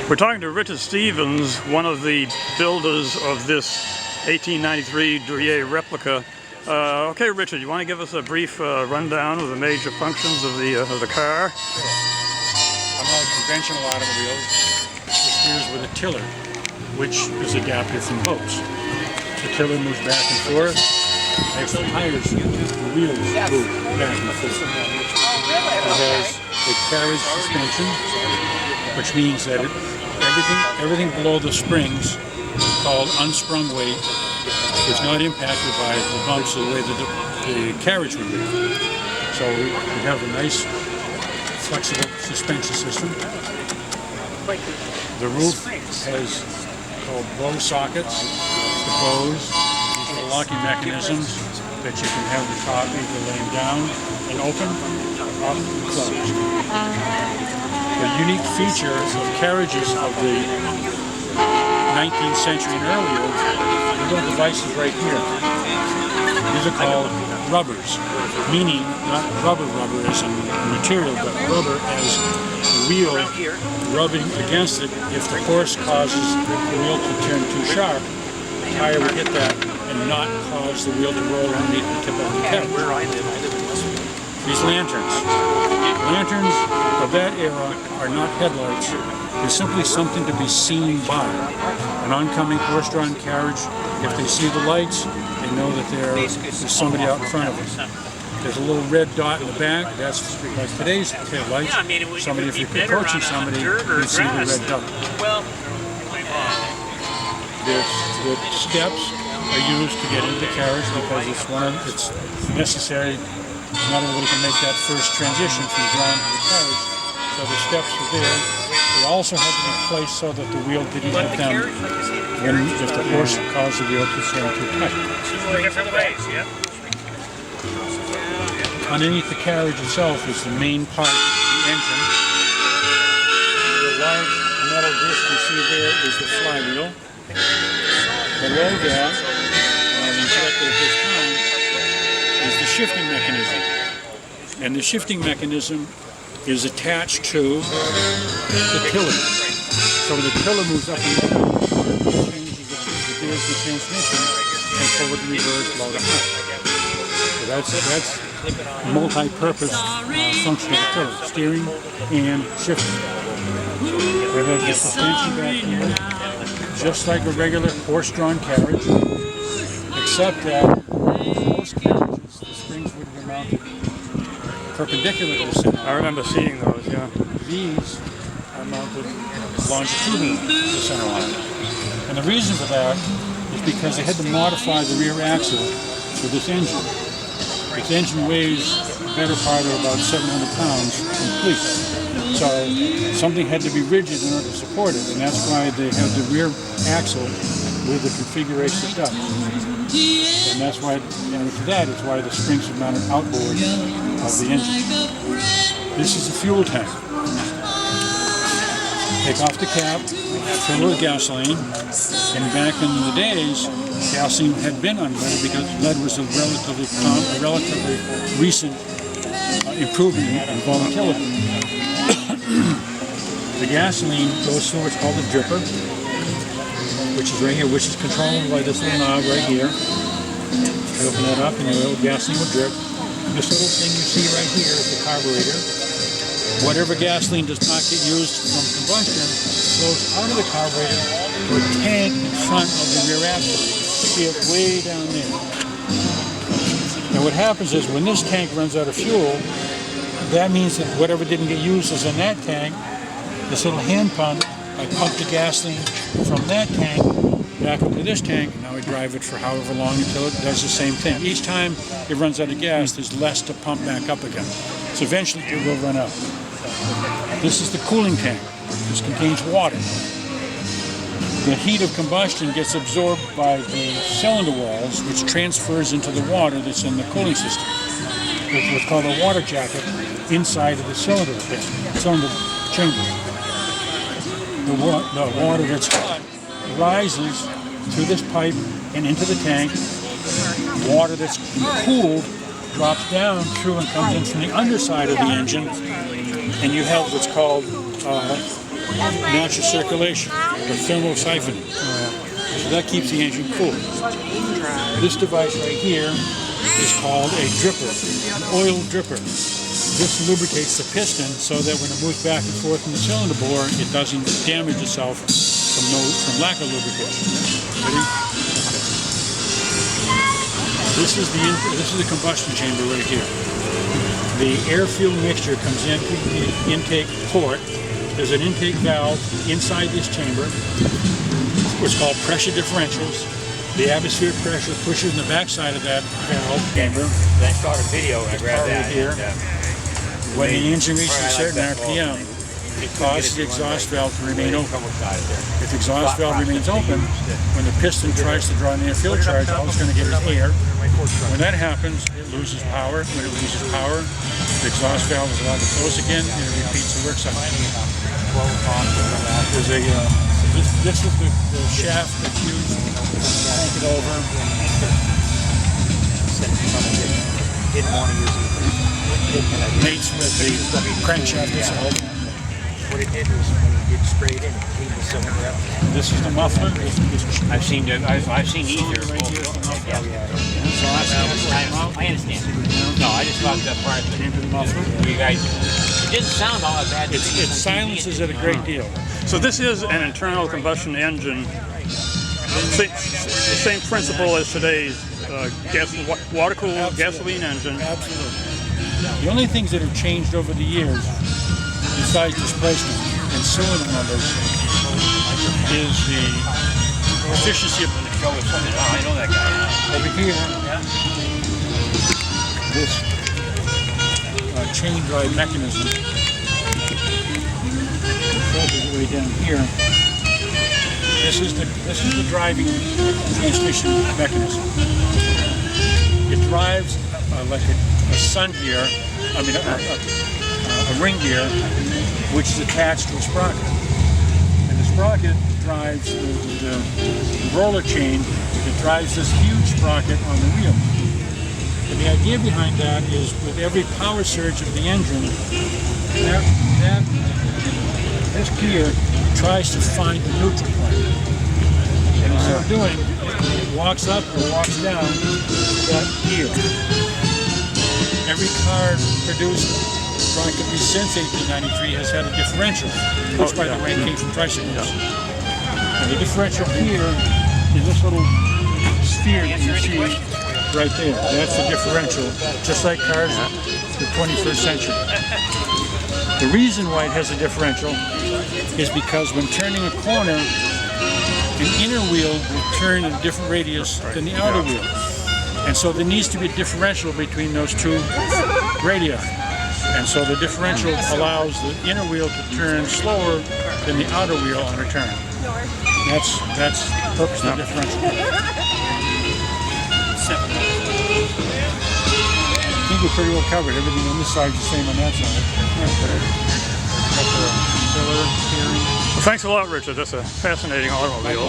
We're talking to Richard Stevens, one of the builders of this 1893 Duryea replica. Okay, Richard, you want to give us a brief rundown of the major functions of the car? Sure. Unlike conventional automobiles, it steers with a tiller, which is adapted from boats. The tiller moves back and forth, makes the tires, the wheels move back and forth. It has a carriage suspension, which means that everything below the springs, called unsprung weight, is not impacted by the bumps the way the carriage would be. So we have a nice flexible suspension system. The roof has called bow sockets. The bows, these are the locking mechanisms that you can have the top either laying down and open, up and closed. The unique feature of carriages of the 19th century and earlier, the little devices right here. These are called rubbers, meaning not rubber as in material, but rubber as the wheel rubbing against it. If the force causes the wheel to turn too sharp, the tire would hit that and not cause the wheel to roll underneath the tip of the carriage. These lanterns of that era are not headlights. They're simply something to be seen by. An oncoming horse-drawn carriage, if they see the lights, they know that there's somebody out in front of them. There's a little red dot in the back. That's like today's tail lights. Somebody, if you're approaching somebody, you can see the red dot. The steps are used to get into the carriage because it's necessary. Not everybody can make that first transition from the ground to the carriage, so the steps are there. They also had to be placed so that the wheel didn't hit them if the horse caused the wheel to turn too tight. Underneath the carriage itself is the main part, the engine. The large metal disc you see there is the flywheel. Below that, injected at this time, is the shifting mechanism. And the shifting mechanism is attached to the tiller. So the tiller moves up and down, changes the gears of the transmission, and forward and reverse, low to high. So that's multi-purpose function of the tiller, steering and shifting. It has the suspension back here, just like a regular horse-drawn carriage, except that most carriages, the springs would be mounted perpendicular to the center. I remember seeing those, yeah. These are mounted longitudinally to the center line. And the reason for that is because they had to modify the rear axle for this engine. This engine weighs the better part of about 700 pounds complete. So something had to be rigid in order to support it, and that's why they have the rear axle with the configuration it does. And that's why, and to that is why the springs are mounted outboard of the engine. This is the fuel tank. Take off the cap, fill it with gasoline, and back in the days, gasoline had been unleaded because lead was a relatively recent improvement in volatility. The gasoline goes through what's called a dripper, which is right here, which is controlled by this little knob right here. You open that up and your little gasoline will drip. This little thing you see right here is the carburetor. Whatever gasoline does not get used from combustion flows out of the carburetor to a tank in front of the rear axle. You see it way down there. Now what happens is when this tank runs out of fuel, that means that whatever didn't get used is in that tank. This little hand pump, I pump the gasoline from that tank back up to this tank, and now I drive it for however long until it does the same thing. Each time it runs out of gas, there's less to pump back up again. So eventually it will run out. This is the cooling tank. This contains water. The heat of combustion gets absorbed by the cylinder walls, which transfers into the water that's in the cooling system. It's what's called a water jacket inside of the cylinder chamber. The water that's hot rises through this pipe and into the tank. Water that's cooled drops down through and comes in from the underside of the engine, and you have what's called natural circulation, or thermosiphoning. So that keeps the engine cool. This device right here is called a dripper, an oil dripper. This lubricates the piston so that when it moves back and forth in the cylinder bore, it doesn't damage itself from lack of lubrication. Ready? This is the combustion chamber right here. The air-fuel mixture comes into the intake port. There's an intake valve inside this chamber, what's called pressure differentials. The atmospheric pressure pushes in the backside of that valve chamber. Then I started video and I grabbed that. Here. When the engine reaches a certain RPM, it causes the exhaust valve to remain open. If the exhaust valve remains open, when the piston tries to draw an air-fuel charge, all it's going to get is air. When that happens, it loses power. When it loses power, the exhaust valve is allowed to close again, and it repeats the work cycle. This is the shaft that's used to crank it over. Didn't want to use it. It mates with the crankshaft itself. What it did was when you did straight in, it cleaned the cylinder out. This is the muffler. I've seen either. I understand. No, I just thought that part of Into the muffler. you guys. It didn't sound all that bad. It silences it a great deal. So this is an internal combustion engine. The same principle as today's water-cooled gasoline engine. Absolutely. The only things that have changed over the years, besides displacement and cylinder numbers, is the efficiency of the Show us something. Oh, I know that guy. over here. This chain drive mechanism. Focus it way down here. This is the driving transmission mechanism. It drives like a sun gear, a ring gear, which is attached to a sprocket. And the sprocket drives the roller chain that drives this huge sprocket on the wheel. And the idea behind that is with every power surge of the engine, this gear tries to find the neutral point. And in so doing, it walks up or walks down that gear. Every car produced practically since 1893 has had a differential, which by the way came from tricycles. And the differential here is this little sphere that you see right there. That's the differential, just like cars in the 21st century. The reason why it has a differential is because when turning a corner, an inner wheel will turn in a different radius than the outer wheel. And so there needs to be a differential between those two radii. And so the differential allows the inner wheel to turn slower than the outer wheel on a turn. That's the purpose of the differential. I think we're pretty well covered. Everything on this side is the same on that side. Well, thanks a lot, Richard. That's a fascinating automobile.